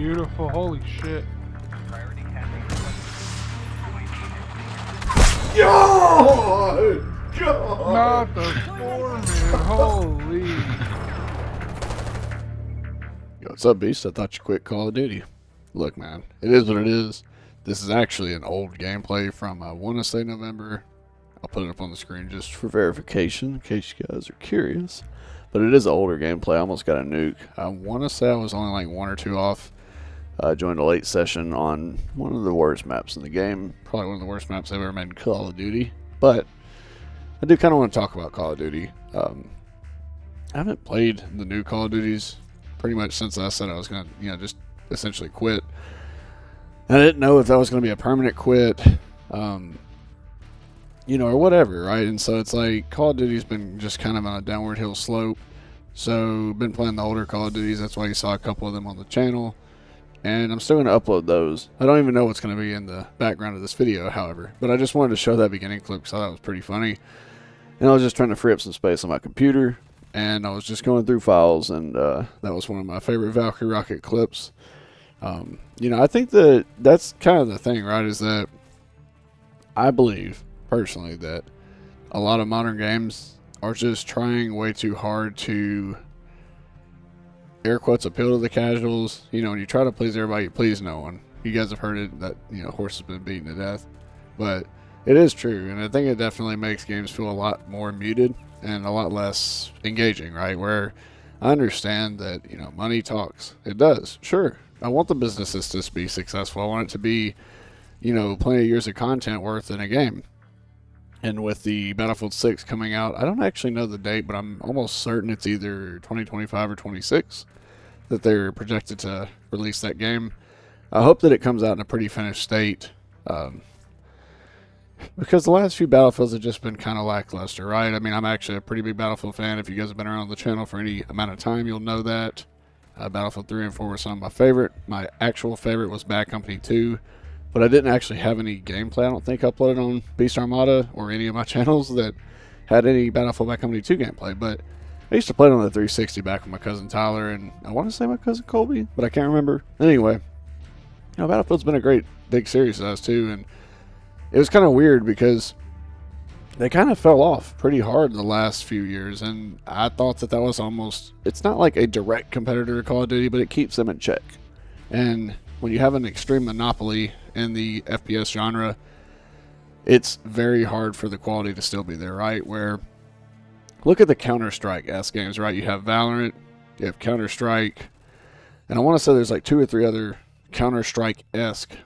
beautiful. Holy shit. God! God! Not the foreman. Holy. Yo, what's up, Beast? I thought you quit Call of Duty. Look, man, it is what it is. This is actually an old gameplay from, I want to say November. I'll put it up on the screen just for verification in case you guys are curious. But it is an older gameplay. I almost got a nuke. I want to say I was only like 1 or 2 off. I joined a late session on one of the worst maps in the game. Probably one of the worst maps I've ever made in Call of Duty. But I do kind of want to talk about Call of Duty. I haven't played the new Call of Duties pretty much since I said I was going to, just essentially quit. I didn't know if that was going to be a permanent quit, or whatever, right? And so it's like Call of Duty's been just kind of on a downward hill slope. So been playing the older Call of Duties. That's why you saw a couple of them on the channel. And I'm still going to upload those. I don't even know what's going to be in the background of this video, however. But I just wanted to show that beginning clip because I thought it was pretty funny. And I was just trying to free up some space on my computer. And I was just going through files. And that was one of my favorite Valkyrie Rocket clips. I think that's kind of the thing, right? Is that I believe, personally, that a lot of modern games are just trying way too hard to air quotes appeal to the casuals. When you try to please everybody, you please no one. You guys have heard it that horse has been beaten to death, but it is true, and I think it definitely makes games feel a lot more muted and a lot less engaging, right? Where I understand that money talks. It does, sure. I want the businesses to be successful. I want it to be plenty of years of content worth in a game. And with the Battlefield 6 coming out, I don't actually know the date, but I'm almost certain it's either 2025 or 26 that they're projected to release that game. I hope that it comes out in a pretty finished state, because the last few Battlefields have just been kind of lackluster, right? I mean, I'm actually a pretty big Battlefield fan. If you guys have been around the channel for any amount of time, you'll know that. Battlefield 3 and 4 were some of my favorite. My actual favorite was Bad Company 2. But I didn't actually have any gameplay, I don't think, uploaded on Beast Armada or any of my channels that had any Battlefield Bad Company 2 gameplay. But I used to play it on the 360 back with my cousin Tyler, and I want to say my cousin Colby, but I can't remember. Anyway, Battlefield's been a great big series to us too, and it was kind of weird because they kind of fell off pretty hard the last few years, and I thought that was almost, it's not like a direct competitor to Call of Duty, but it keeps them in check. And when you have an extreme monopoly in the FPS genre, it's very hard for the quality to still be there, right? Where, look at the Counter-Strike-esque games, right? You have Valorant, you have Counter-Strike, and I want to say there's like 2 or 3 other Counter-Strike-esque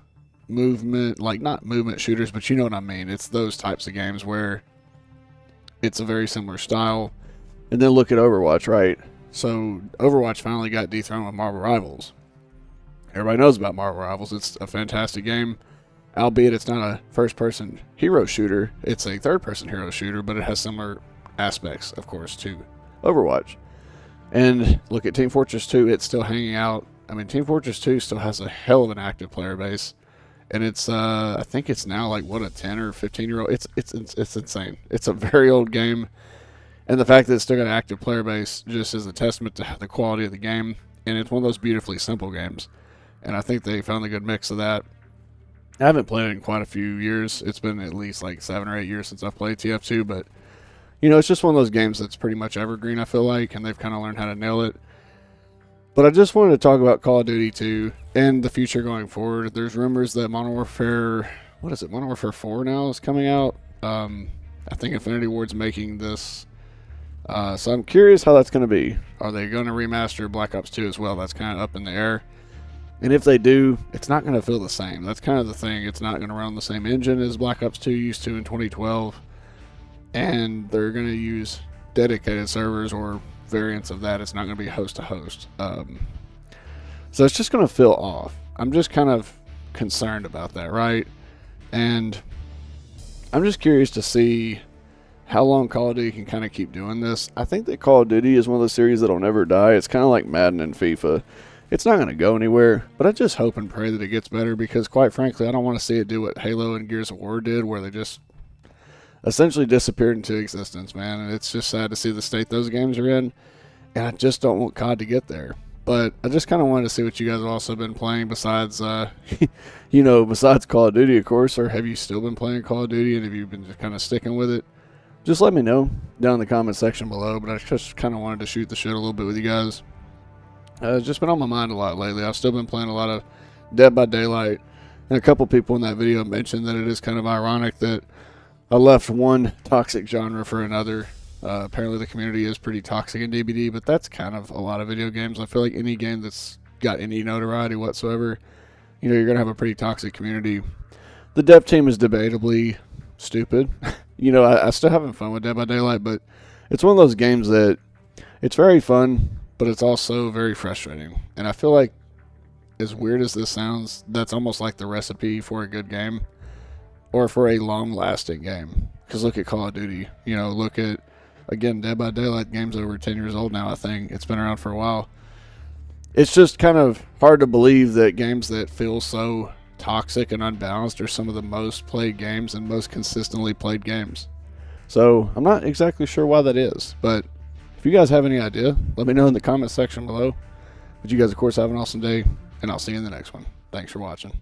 movement, like not movement shooters, but you know what I mean. It's those types of games where it's a very similar style. And then look at Overwatch, right? So Overwatch finally got dethroned with Marvel Rivals. Everybody knows about Marvel Rivals. It's a fantastic game, albeit it's not a first-person hero shooter. It's a third-person hero shooter, but it has similar aspects, of course, to Overwatch. And look at Team Fortress 2. It's still hanging out. I mean, Team Fortress 2 still has a hell of an active player base. And it's, I think it's now like, a 10 or 15-year-old. It's insane. It's a very old game. And the fact that it's still got an active player base just is a testament to the quality of the game. And it's one of those beautifully simple games. And I think they found a good mix of that. I haven't played it in quite a few years. It's been at least like 7 or 8 years since I've played TF2. But, it's just one of those games that's pretty much evergreen, I feel like. And they've kind of learned how to nail it. But I just wanted to talk about Call of Duty 2 and the future going forward. There's rumors that Modern Warfare, Modern Warfare 4 now is coming out. I think Infinity Ward's making this. So I'm curious how that's going to be. Are they going to remaster Black Ops 2 as well? That's kind of up in the air. And if they do, it's not going to feel the same. That's kind of the thing. It's not going to run on the same engine as Black Ops 2 used to in 2012. And they're going to use dedicated servers or variants of that. It's not going to be host to host. So it's just going to feel off. I'm just kind of concerned about that, right? And I'm just curious to see how long Call of Duty can kind of keep doing this. I think that Call of Duty is one of the series that'll never die. It's kind of like Madden and FIFA. It's not going to go anywhere, but I just hope and pray that it gets better because, quite frankly, I don't want to see it do what Halo and Gears of War did, where they just essentially disappeared into existence, man. And it's just sad to see the state those games are in, and I just don't want COD to get there. But I just kind of wanted to see what you guys have also been playing besides, besides Call of Duty, of course. Or have you still been playing Call of Duty, and have you been just kind of sticking with it? Just let me know down in the comment section below. But I just kind of wanted to shoot the shit a little bit with you guys. It's just been on my mind a lot lately. I've still been playing a lot of Dead by Daylight. And a couple people in that video mentioned that it is kind of ironic that I left one toxic genre for another. Apparently the community is pretty toxic in DBD, but that's kind of a lot of video games. I feel like any game that's got any notoriety whatsoever, you're going to have a pretty toxic community. The dev team is debatably stupid. I still having fun with Dead by Daylight, but it's one of those games that it's very fun, but it's also very frustrating. And I feel like, as weird as this sounds, that's almost like the recipe for a good game or for a long-lasting game. Because look at Call of Duty. Look at, again, Dead by Daylight. Game's over 10 years old now, I think. It's been around for a while. It's just kind of hard to believe that games that feel so toxic and unbalanced are some of the most played games and most consistently played games. So I'm not exactly sure why that is, but if you guys have any idea, let me know in the comment section below. But you guys, of course, have an awesome day, and I'll see you in the next one. Thanks for watching.